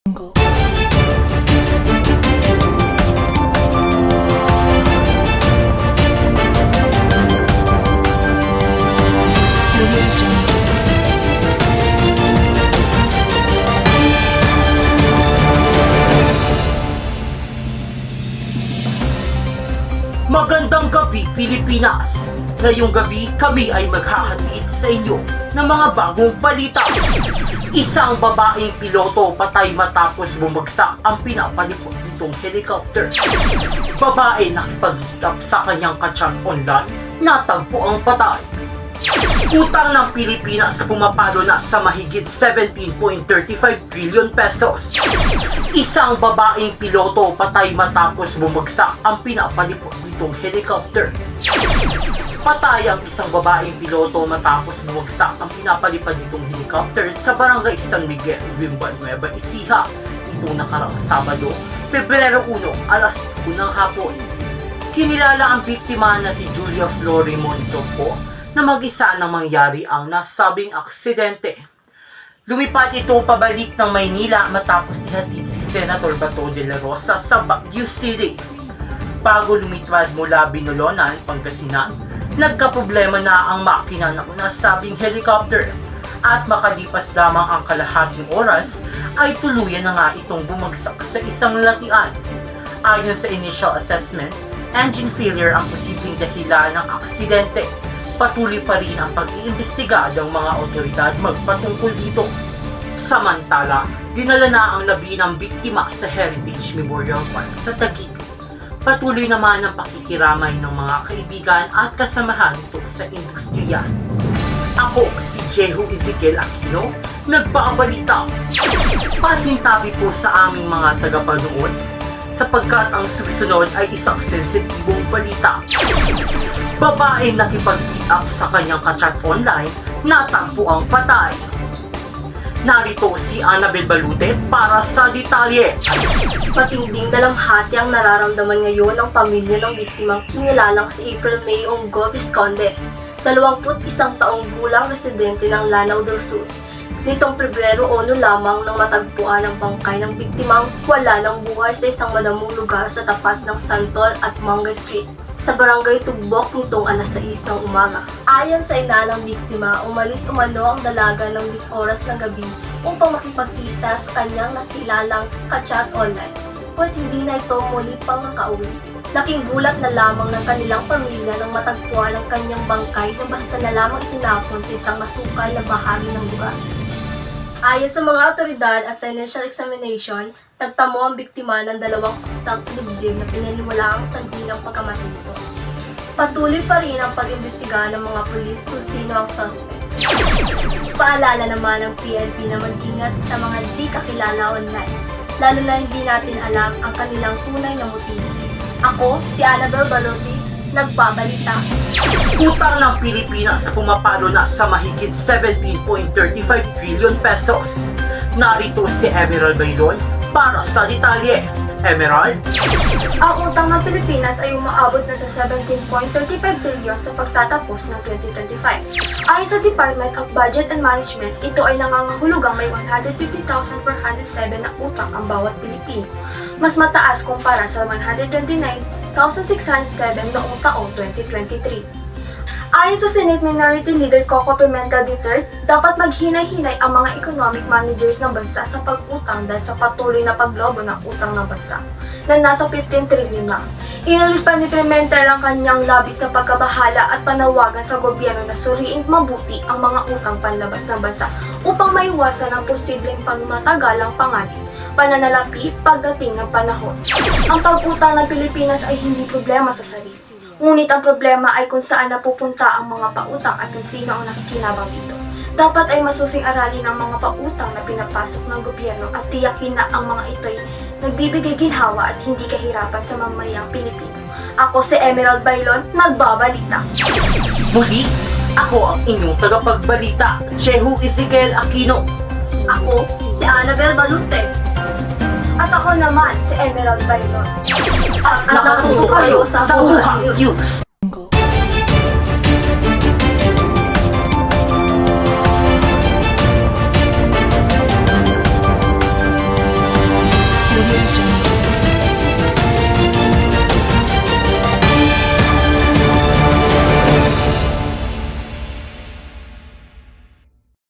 Angle. Magandang gabi, Pilipinas! Ngayong gabi, kami ay maghahatid sa inyo ng mga bagong balita. Isang babaeng piloto patay matapos bumagsak ang pinapalipot nitong helicopter. Babae nakipag-hitap sa kanyang kachat online, natagpo ang patay. Utang ng Pilipinas pumapalo na sa mahigit 17.35 trillion pesos. Isang babaeng piloto patay matapos bumagsak ang pinapalipot nitong helicopter. Patay ang isang babaeng piloto matapos bumagsak ang pinapalipad nitong helicopter sa barangay San Miguel, Guimba, Nueva Ecija. Ito nakaraang Sabado, Pebrero 1, alas 1 ng hapon. Kinilala ang biktima na si Julia Florimon Sopo na mag-isa nang mangyari ang nasabing aksidente. Lumipad ito pabalik ng Maynila matapos ihatid si Senator Bato de la Rosa sa Baguio City. Bago lumipad mula Binolonan, Pangasinan, nagkaproblema na ang makina ng nasabing helicopter at makalipas lamang ang kalahating oras ay tuluyan na nga itong bumagsak sa isang latian. Ayon sa initial assessment, engine failure ang posibleng dahilan ng aksidente. Patuloy pa rin ang pag-iimbestiga ng mga otoridad magpatungkol dito. Samantala, dinala na ang labi ng biktima sa Heritage Memorial Park sa Taguig. Patuloy naman ang pakikiramay ng mga kaibigan at kasamahan nito sa industriya. Ako si Jehu Ezekiel Aquino, nagbabalita. Pasintabi po sa aming mga tagapanood sapagkat ang susunod ay isang sensitibong balita. Babae nakipag-meet-up sa kanyang kachat online, natagpo ang patay. Narito si Annabel Balute para sa detalye. Matinding dalamhati ang nararamdaman ngayon ng pamilya ng biktimang kinilalang si April May Onggo Visconde, 21 taong gulang residente ng Lanao del Sur. Nitong Pebrero 1 lamang nang matagpuan ang bangkay ng biktimang wala ng buhay sa isang madamong lugar sa tapat ng Santol at Manga Street sa barangay Tugbok nitong alas 6 ng umaga. Ayon sa ina ng biktima, umalis umano ang dalaga ng 10 oras ng gabi upang makipagkita sa kanyang nakilalang kachat online. At hindi na ito muli pang nakauwi. Laking gulat na lamang ng kanilang pamilya nang matagpuan ang kanyang bangkay na basta na lamang itinapon sa isang masukal na bahagi ng lugar. Ayon sa mga otoridad at sa initial examination, nagtamo ang biktima ng 2 saksak sa dibdib na pinaniwalaang sanhi ng pagkamatay nito. Patuloy pa rin ang pag-imbestiga ng mga pulis kung sino ang suspect. Paalala naman ng PNP na mag-ingat sa mga di kakilala online, lalo na hindi natin alam ang kanilang tunay na motibo. Ako, si Annabel Balute, nagbabalita. Utang ng Pilipinas pumapalo na sa mahigit 17.35 trillion pesos. Narito si Emerald Baylon para sa detalye. Emerald? Ang utang ng Pilipinas ay umaabot na sa 17.35 trilyon sa pagtatapos ng 2025. Ayon sa Department of Budget and Management, ito ay nangangahulugang may 150,407 na utang ang bawat Pilipino. Mas mataas kumpara sa 129,607 noong taong 2023. Ayon sa Senate Minority Leader Coco Pimentel III, dapat maghinay-hinay ang mga economic managers ng bansa sa pag-utang dahil sa patuloy na paglobo ng utang ng bansa na nasa 15 trilyon na. Inulit pa ni Pimentel ang kanyang labis na pagkabahala at panawagan sa gobyerno na suriin mabuti ang mga utang panlabas ng bansa upang maiwasan ang posibleng pagmatagalang panganib, pananalapi pagdating ng panahon. Ang pag-utang ng Pilipinas ay hindi problema sa sarili. Ngunit ang problema ay kung saan napupunta ang mga pautang at kung sino ang nakikinabang dito. Dapat ay masusing aralin ang mga pautang na pinapasok ng gobyerno at tiyakin na ang mga ito'y nagbibigay ginhawa at hindi kahirapan sa mamayang Pilipino. Ako si Emerald Baylon, nagbabalita. Muli, ako ang inyong tagapagbalita, Jehu Ezekiel Aquino. Ako si Annabel Balute. At ako naman si Emerald Baylon. At nakatuto kayo sa Buhay News.